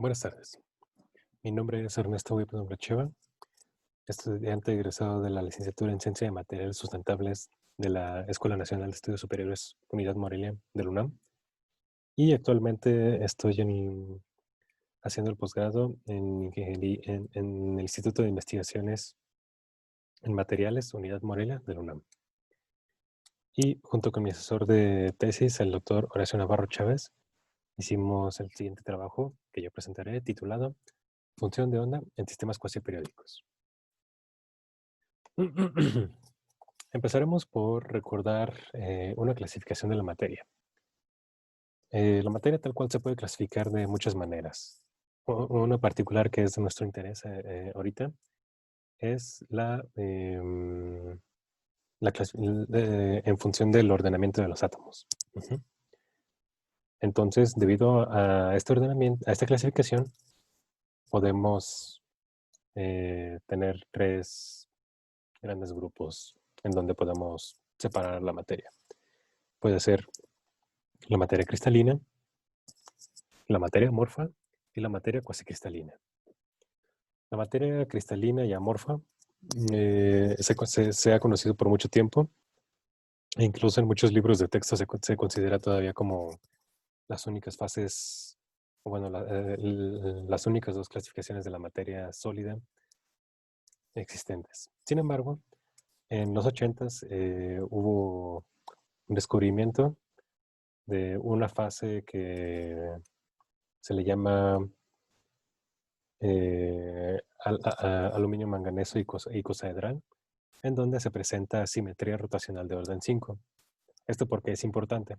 Buenas tardes. Mi nombre es Ernesto Huipno Bracheva, estudiante egresado de la licenciatura en Ciencia de Materiales Sustentables de la Escuela Nacional de Estudios Superiores Unidad Morelia del UNAM. Y actualmente estoy haciendo el posgrado en, en el Instituto de Investigaciones en Materiales Unidad Morelia del UNAM. Y junto con mi asesor de tesis, el doctor Horacio Navarro Chávez, hicimos el siguiente trabajo que yo presentaré titulado Función de onda en sistemas cuasi periódicos. Empezaremos por recordar una clasificación de la materia. La materia tal cual se puede clasificar de muchas maneras. Una particular que es de nuestro interés ahorita es en función del ordenamiento de los átomos. Entonces, debido a este ordenamiento, a esta clasificación, podemos tener tres grandes grupos en donde podemos separar la materia. Puede ser la materia cristalina, la materia amorfa y la materia cuasicristalina. La materia cristalina y amorfa se ha conocido por mucho tiempo e incluso en muchos libros de texto se considera todavía como las únicas fases, bueno, las únicas dos clasificaciones de la materia sólida existentes. Sin embargo, en los 80s hubo un descubrimiento de una fase que se le llama aluminio manganeso y icosaedral, en donde se presenta simetría rotacional de orden 5. ¿Esto porque es importante?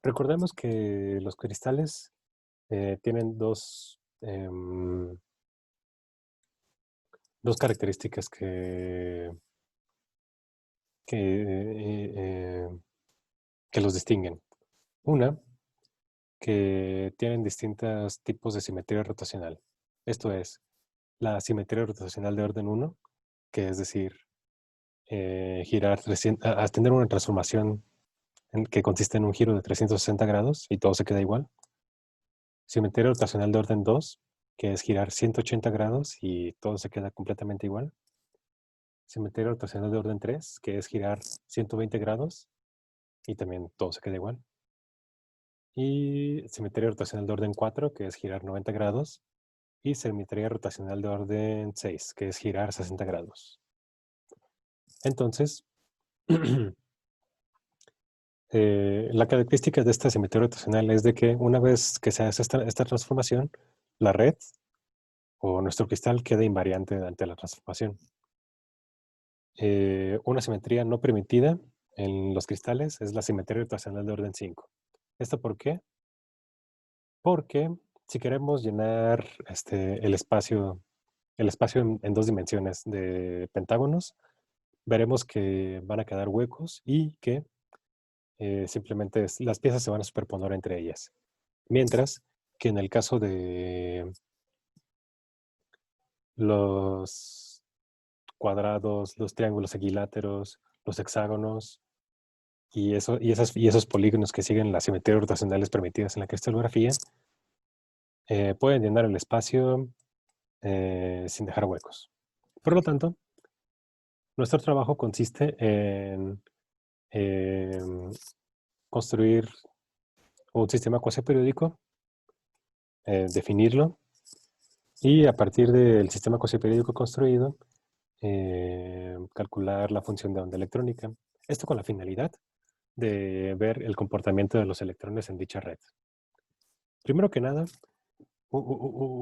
Recordemos que los cristales tienen dos características que, que los distinguen. Una, que tienen distintos tipos de simetría rotacional. Esto es, la simetría rotacional de orden 1, que es decir, girar, tener una transformación que consiste en un giro de 360 grados y todo se queda igual. Simetría rotacional de orden 2, que es girar 180 grados y todo se queda completamente igual. Simetría rotacional de orden 3, que es girar 120 grados y también todo se queda igual. Y simetría rotacional de orden 4, que es girar 90 grados. Y simetría rotacional de orden 6, que es girar 60 grados. Entonces, la característica de esta simetría rotacional es de que una vez que se hace esta transformación, la red o nuestro cristal queda invariante ante la transformación. Una simetría no permitida en los cristales es la simetría rotacional de orden 5. ¿Esto por qué? Porque si queremos llenar el espacio en dos dimensiones de pentágonos, veremos que van a quedar huecos y que simplemente las piezas se van a superponer entre ellas. Mientras que en el caso de los cuadrados, los triángulos equiláteros, los hexágonos y esos polígonos que siguen las simetrías rotacionales permitidas en la cristalografía, pueden llenar el espacio sin dejar huecos. Por lo tanto, nuestro trabajo consiste en construir un sistema cuasi periódico, definirlo, y a partir del sistema cuasi periódico construido, calcular la función de onda electrónica. Esto con la finalidad de ver el comportamiento de los electrones en dicha red. Primero que nada, un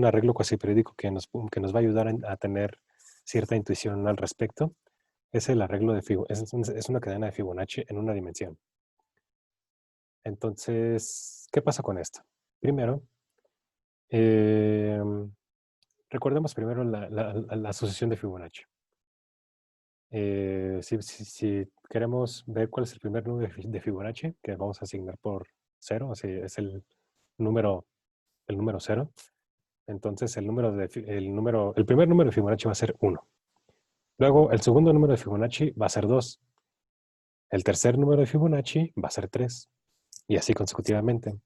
arreglo cuasi periódico que nos va a ayudar a tener cierta intuición al respecto es el arreglo de es una cadena de Fibonacci en una dimensión. Entonces, ¿qué pasa con esto? Primero, recordemos primero la asociación de Fibonacci. Si queremos ver cuál es el primer número de Fibonacci, que vamos a asignar por 0, así es el número 0, entonces el primer número de Fibonacci va a ser 1. Luego, el segundo número de Fibonacci va a ser 2. El tercer número de Fibonacci va a ser 3. Y así consecutivamente.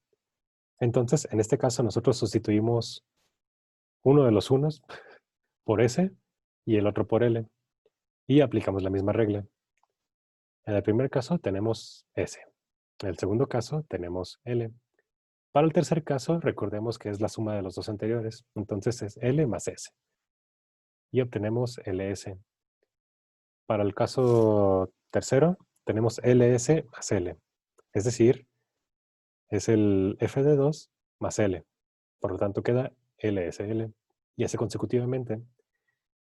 Entonces, en este caso, nosotros sustituimos uno de los unos por S y el otro por L. Y aplicamos la misma regla. En el primer caso tenemos S. En el segundo caso tenemos L. Para el tercer caso, recordemos que es la suma de los dos anteriores. Entonces es L más S. Y obtenemos LS. Para el caso tercero, tenemos LS más L. Es decir, es el F de 2 más L. Por lo tanto, queda LSL. Y así consecutivamente.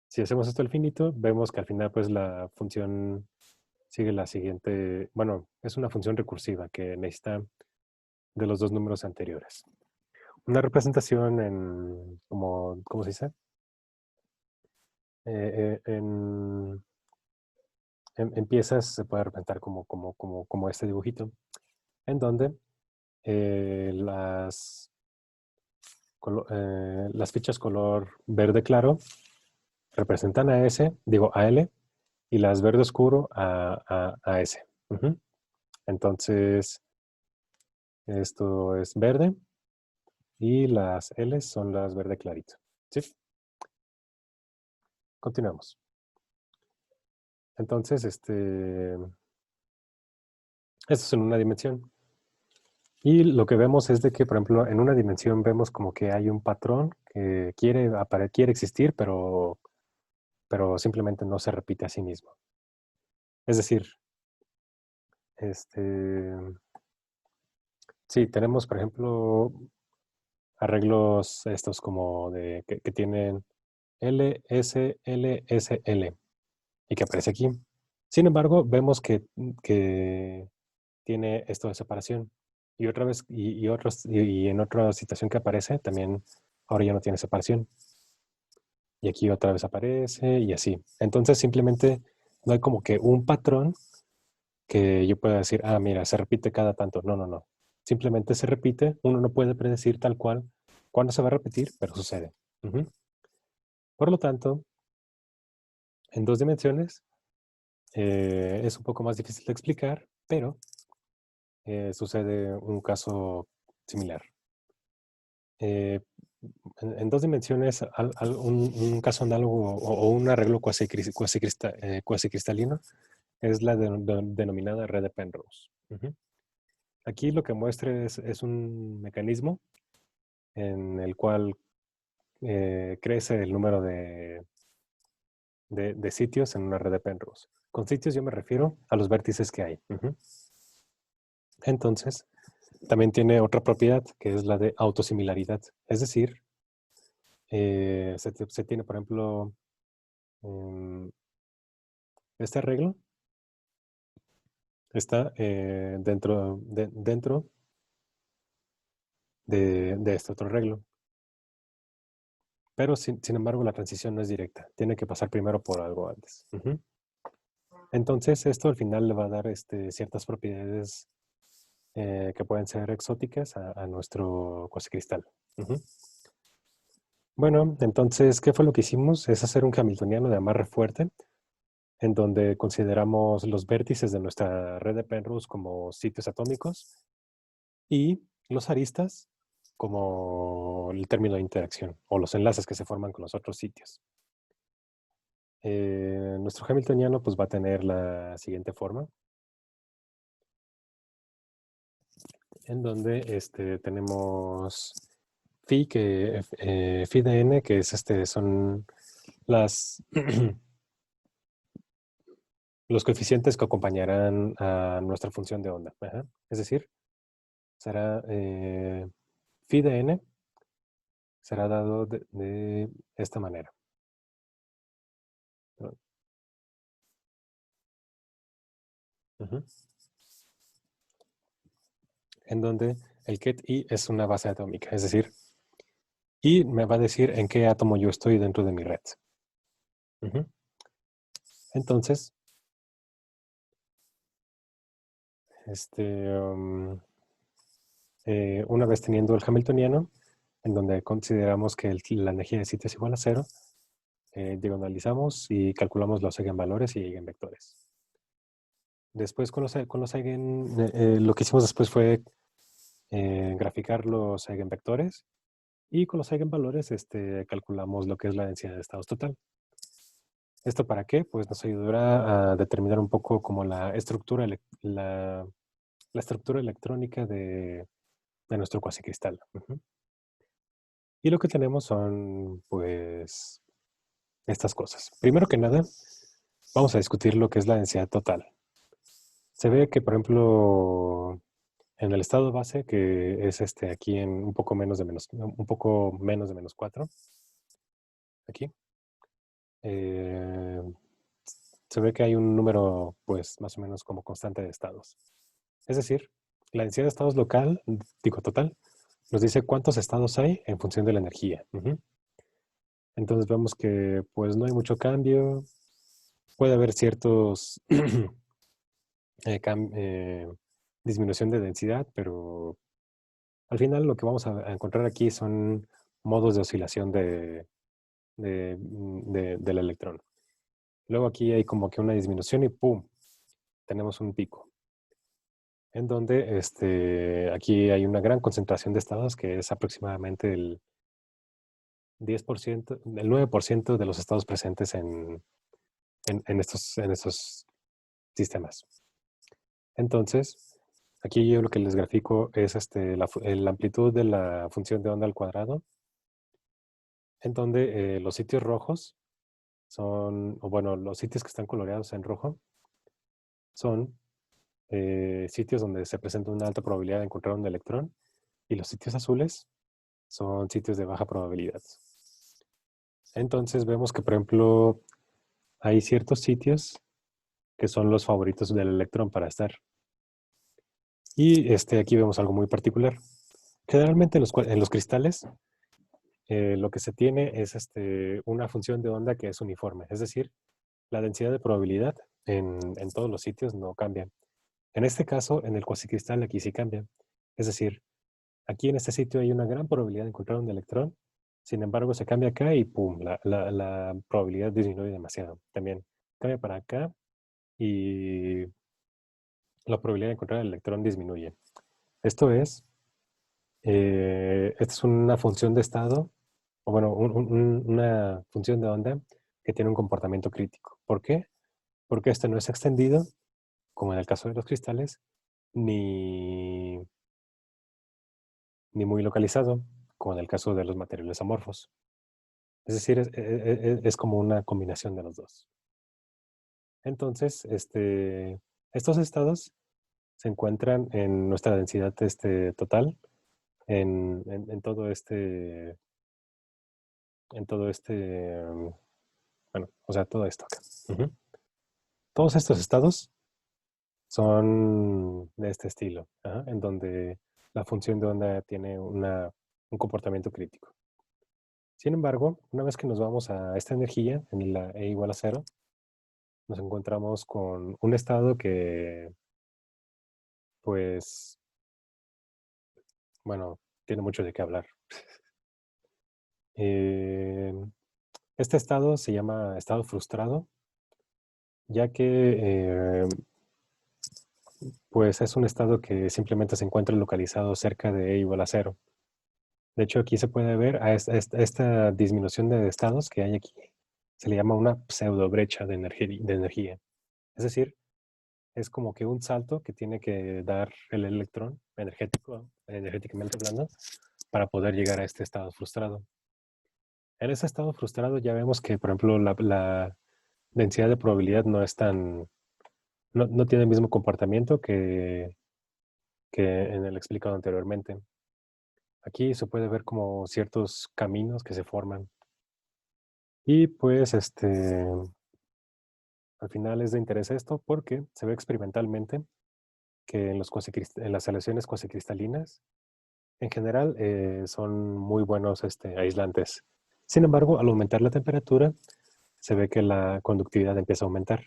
Si hacemos esto al finito, vemos que al final pues la función sigue la siguiente. Bueno, es una función recursiva que necesita de los dos números anteriores. Una representación en, como, ¿cómo se dice? En piezas se puede representar como este dibujito, en donde las fichas color verde claro representan a S, digo a L, y las verde oscuro a S. Entonces, esto es verde y las L son las verde clarito. ¿Sí? Continuamos. Entonces, esto es en una dimensión. Y lo que vemos es de que, por ejemplo, en una dimensión vemos como que hay un patrón que quiere existir, pero simplemente no se repite a sí mismo. Es decir, sí, tenemos, por ejemplo, arreglos estos como de que tienen L, S, L, S, L y que aparece aquí. Sin embargo, vemos que tiene esto de separación. Y otra vez, y en otra situación que aparece, también ahora ya no tiene separación. Y aquí otra vez aparece y así. Entonces simplemente no hay como que un patrón que yo pueda decir, ah, mira, se repite cada tanto. No, no, no. Simplemente se repite. Uno no puede predecir tal cual cuándo se va a repetir, pero sucede. Por lo tanto, en dos dimensiones es un poco más difícil de explicar, pero sucede un caso similar. En dos dimensiones, un caso análogo o un arreglo cuasi cristalino es la denominada red de Penrose. Aquí lo que muestra es un mecanismo en el cual crece el número de sitios en una red de Penrose. Con sitios yo me refiero a los vértices que hay. Entonces, también tiene otra propiedad que es la de autosimilaridad. Es decir, se tiene, por ejemplo, este arreglo está dentro de este otro arreglo. Pero, sin embargo, la transición no es directa. Tiene que pasar primero por algo antes. Entonces, esto al final le va a dar ciertas propiedades que pueden ser exóticas a nuestro cuasicristal. Bueno, entonces, ¿qué fue lo que hicimos? Es hacer un hamiltoniano de amarre fuerte, en donde consideramos los vértices de nuestra red de Penrose como sitios atómicos y los aristas como el término de interacción o los enlaces que se forman con los otros sitios. Nuestro hamiltoniano pues va a tener la siguiente forma, en donde tenemos phi de n, que es son los coeficientes que acompañarán a nuestra función de onda. Es decir, será phi de n será dado de esta manera. En donde el ket i es una base atómica, es decir, y me va a decir en qué átomo yo estoy dentro de mi red. Entonces, una vez teniendo el hamiltoniano, en donde consideramos que la energía de sitio es igual a 0, diagonalizamos y calculamos los eigenvalores y eigenvectores. Después con los lo que hicimos después fue graficar los eigenvectores y con los eigenvalores calculamos lo que es la densidad de estados total. ¿Esto para qué? Pues nos ayudará a determinar un poco como la estructura, la estructura electrónica de nuestro cuasicristal. Y lo que tenemos son, pues, estas cosas. Primero que nada, vamos a discutir lo que es la densidad total. Se ve que, por ejemplo, en el estado base, que es aquí en un poco menos de menos 4, aquí, eh, se ve que hay un número, pues, más o menos como constante de estados. Es decir, la densidad de estados local, digo total, nos dice cuántos estados hay en función de la energía. Entonces vemos que pues no hay mucho cambio. Puede haber ciertos disminución de densidad, pero al final lo que vamos a encontrar aquí son modos de oscilación del electrón. Luego aquí hay como que una disminución y ¡pum! Tenemos un pico. En donde aquí hay una gran concentración de estados que es aproximadamente el 10%, el 9% de los estados presentes en estos sistemas. Entonces, aquí yo lo que les grafico es la amplitud de la función de onda al cuadrado, en donde los sitios rojos son, o bueno, los sitios que están coloreados en rojo son sitios donde se presenta una alta probabilidad de encontrar un electrón, y los sitios azules son sitios de baja probabilidad. Entonces vemos que, por ejemplo, hay ciertos sitios que son los favoritos del electrón para estar. Y aquí vemos algo muy particular. Generalmente en los cristales lo que se tiene es una función de onda que es uniforme. Es decir, la densidad de probabilidad en todos los sitios no cambia. En este caso, en el cuasicristal aquí sí cambia. Es decir, aquí en este sitio hay una gran probabilidad de encontrar un electrón. Sin embargo, se cambia acá y ¡pum! La probabilidad disminuye demasiado. También cambia para acá y la probabilidad de encontrar el electrón disminuye. Esto es, esta es una función de estado, o bueno, una función de onda que tiene un comportamiento crítico. ¿Por qué? Porque este no es extendido, como en el caso de los cristales, ni, ni muy localizado, como en el caso de los materiales amorfos. Es decir, es como una combinación de los dos. Entonces, estos estados se encuentran en nuestra densidad total, en todo bueno, o sea, todo esto acá. Todos estos estados son de este estilo, en donde la función de onda tiene un comportamiento crítico. Sin embargo, una vez que nos vamos a esta energía, en la E igual a 0, nos encontramos con un estado que, pues, bueno, tiene mucho de qué hablar. Eh, este estado se llama estado frustrado, ya que pues es un estado que simplemente se encuentra localizado cerca de E igual a 0. De hecho, aquí se puede ver a esta disminución de estados que hay aquí. Se le llama una pseudo brecha de energía. Es decir, es como que un salto que tiene que dar el electrón energéticamente hablando, para poder llegar a este estado frustrado. En ese estado frustrado ya vemos que, por ejemplo, la densidad de probabilidad no es no tiene el mismo comportamiento que en el explicado anteriormente. Aquí se puede ver como ciertos caminos que se forman. Y pues al final es de interés esto porque se ve experimentalmente que en las aleaciones cuasicristalinas en general son muy buenos aislantes. Sin embargo, al aumentar la temperatura, se ve que la conductividad empieza a aumentar.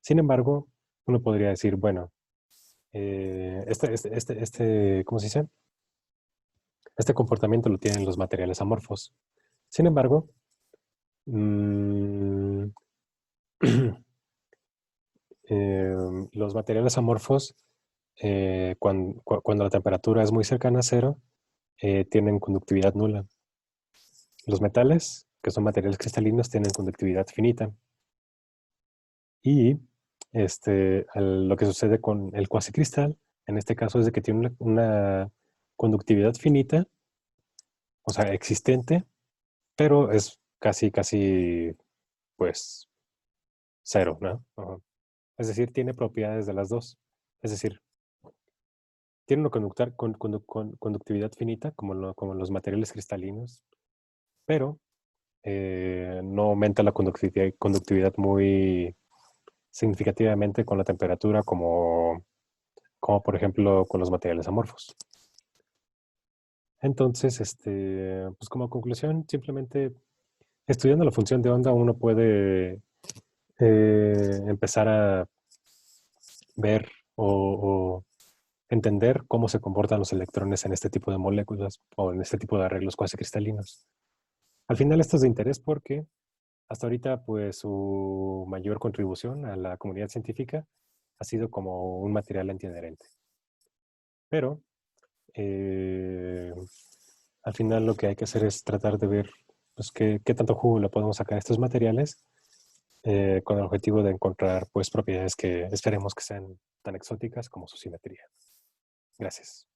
Sin embargo, uno podría decir, bueno, ¿cómo se dice? Este comportamiento lo tienen los materiales amorfos. Sin embargo, mm, los materiales amorfos cuando la temperatura es muy cercana a cero, tienen conductividad nula. Los metales, que son materiales cristalinos, tienen conductividad finita. Y lo que sucede con el cuasicristal, en este caso, es de que tiene una conductividad finita, o sea, existente, pero es casi, pues, cero, ¿no? Ajá. Es decir, tiene propiedades de las dos. Es decir, tiene una conductividad finita, como los materiales cristalinos, pero no aumenta la conductividad muy significativamente con la temperatura, como por ejemplo con los materiales amorfos. Entonces, pues como conclusión, simplemente estudiando la función de onda uno puede empezar a ver o entender cómo se comportan los electrones en este tipo de moléculas o en este tipo de arreglos cuasi cristalinos. Al final esto es de interés porque hasta ahorita pues su mayor contribución a la comunidad científica ha sido como un material antiadherente. Pero eh, al final lo que hay que hacer es tratar de ver pues, qué tanto jugo le podemos sacar a estos materiales con el objetivo de encontrar pues propiedades que esperemos que sean tan exóticas como su simetría. Gracias.